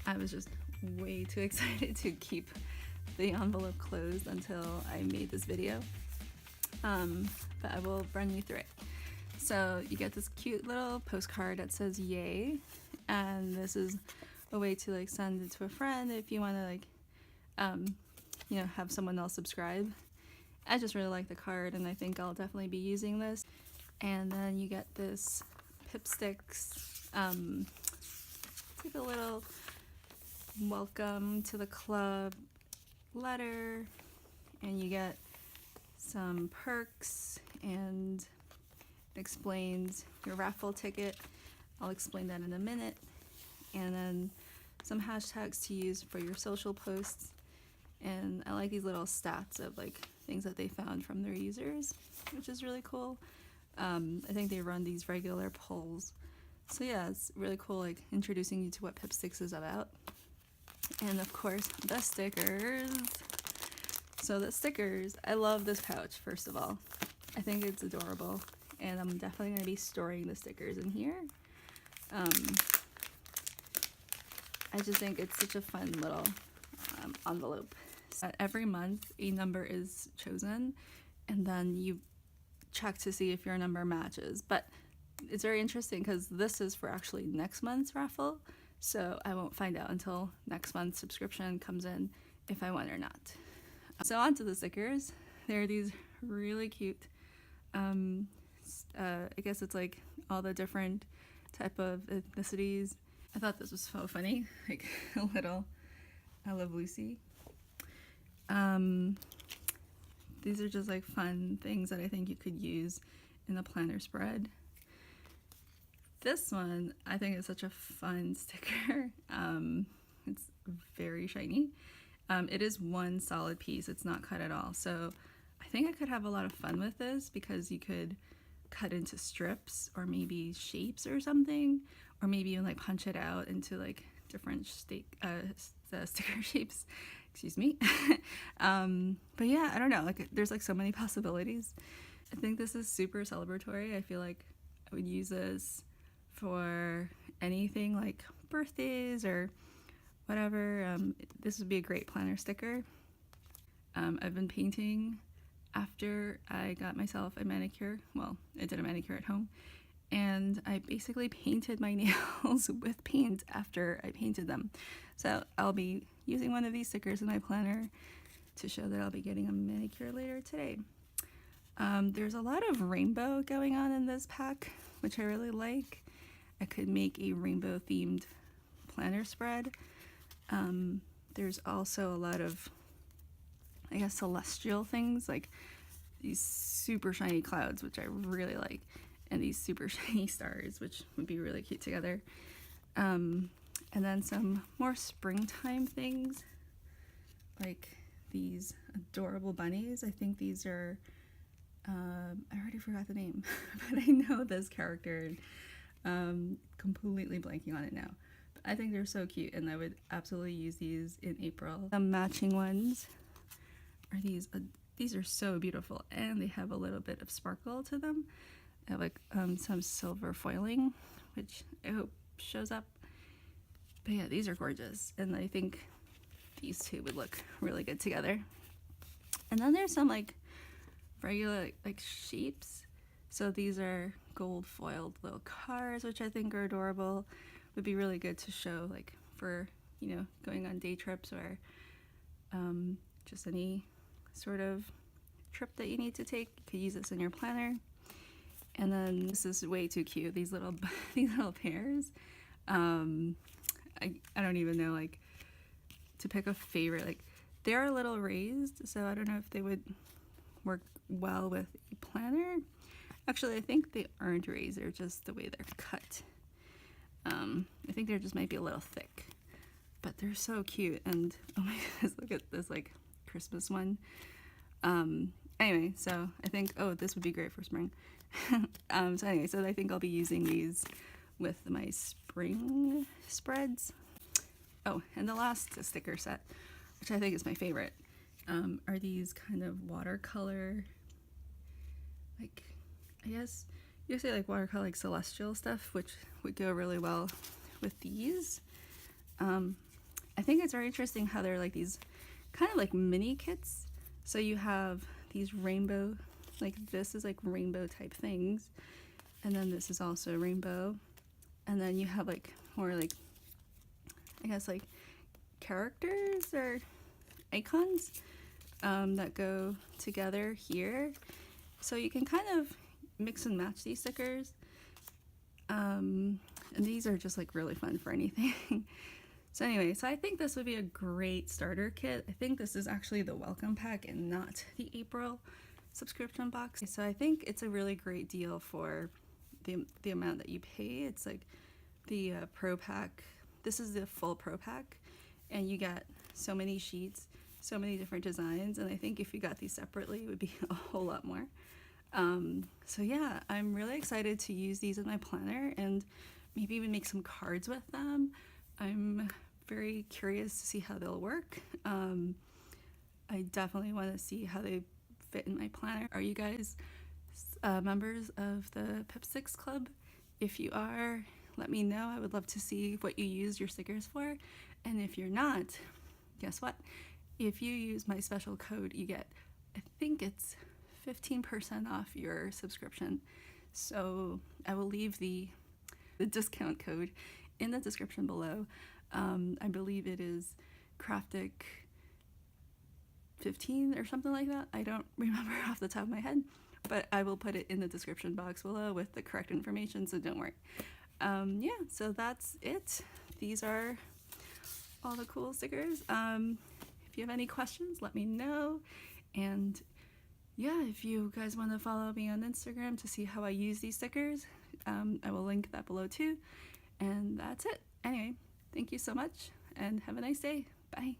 I was just way too excited to keep the envelope closed until I made this video. But I will run you through it. So you get this cute little postcard that says yay, and this is a way to like send it to a friend if you want to like have someone else subscribe. I just really like the card, and I think I'll definitely be using this. And then you get this Pipsticks, it's like a little welcome to the club letter, and you get some perks and explains your raffle ticket. I'll explain that in a minute. And then some hashtags to use for your social posts. And I like these little stats of like things that they found from their users, which is really cool. I think they run these regular polls. So yeah, it's really cool, like introducing you to what Pipsticks is about. And of course, the stickers. So the stickers, I love this pouch, first of all. I think it's adorable, and I'm definitely going to be storing the stickers in here. I just think it's such a fun little envelope. So every month, a number is chosen, and then you check to see if your number matches. But it's very interesting because this is for actually next month's raffle, so I won't find out until next month's subscription comes in if I won or not. So on to the stickers. There are these really cute, I guess it's like all the different type of ethnicities. I thought this was so funny, like a little I Love Lucy. These are just like fun things that I think you could use in a planner spread. This one I think is such a fun sticker. It's very shiny. It is one solid piece, it's not cut at all. So I think I could have a lot of fun with this because you could cut into strips or maybe shapes or something, or maybe even like punch it out into like different sticker shapes, excuse me. But yeah, I don't know, like there's like so many possibilities. I think this is super celebratory. I feel like I would use this for anything like birthdays or whatever. This would be a great planner sticker. I've been painting after I got myself a manicure. Well, I did a manicure at home, and I basically painted my nails with paint after I painted them. So I'll be using one of these stickers in my planner to show that I'll be getting a manicure later today. There's a lot of rainbow going on in this pack, which I really like. I could make a rainbow themed planner spread. There's also a lot of, I guess, celestial things, like these super shiny clouds, which I really like, and these super shiny stars, which would be really cute together. And then some more springtime things, like these adorable bunnies. I think these are, I already forgot the name, but I know this character, completely blanking on it now. I think they're so cute, and I would absolutely use these in April. The matching ones are these are so beautiful, and they have a little bit of sparkle to them. They have like some silver foiling, which I hope shows up. But yeah, these are gorgeous, and I think these two would look really good together. And then there's some like regular like shapes. So these are gold foiled little cars, which I think are adorable. Would be really good to show like for, you know, going on day trips or just any sort of trip that you need to take. You could use this in your planner. And then this is way too cute, these little pears. I don't even know like to pick a favorite. Like they're a little raised, so I don't know if they would work well with a planner. Actually, I think they aren't raised, they're just the way they're cut. I think they just might be a little thick, but they're so cute. And oh my goodness, look at this like Christmas one. Anyway, so I think, oh, this would be great for spring. So anyway, so I think I'll be using these with my spring spreads. Oh, and the last sticker set, which I think is my favorite, are these kind of watercolor, like, I guess you say like watercolor, like celestial stuff, which would go really well with these. I think it's very interesting how they're like these kind of like mini kits. So you have these rainbow, like this is like rainbow type things, and then this is also rainbow, and then you have like more like, I guess like characters or icons that go together here. So you can kind of mix and match these stickers. And these are just like really fun for anything. So anyway, so I think this would be a great starter kit. I think this is actually the welcome pack and not the April subscription box. So I think it's a really great deal for the amount that you pay. It's like the pro pack. This is the full pro pack, and you get so many sheets, so many different designs, and I think if you got these separately, it would be a whole lot more. So yeah, I'm really excited to use these in my planner and maybe even make some cards with them. I'm very curious to see how they'll work. I definitely want to see how they fit in my planner. Are you guys members of the Pipsticks Club? If you are, let me know. I would love to see what you use your stickers for. And if you're not, guess what? If you use my special code, you get, I think it's 15% off your subscription. So I will leave the discount code in the description below. I believe it is Craftic 15 or something like that. I don't remember off the top of my head, but I will put it in the description box below with the correct information, so don't worry. Yeah, so that's it. These are all the cool stickers. If you have any questions, let me know. And yeah, if you guys want to follow me on Instagram to see how I use these stickers, I will link that below too. And that's it. Anyway, thank you so much and have a nice day. Bye.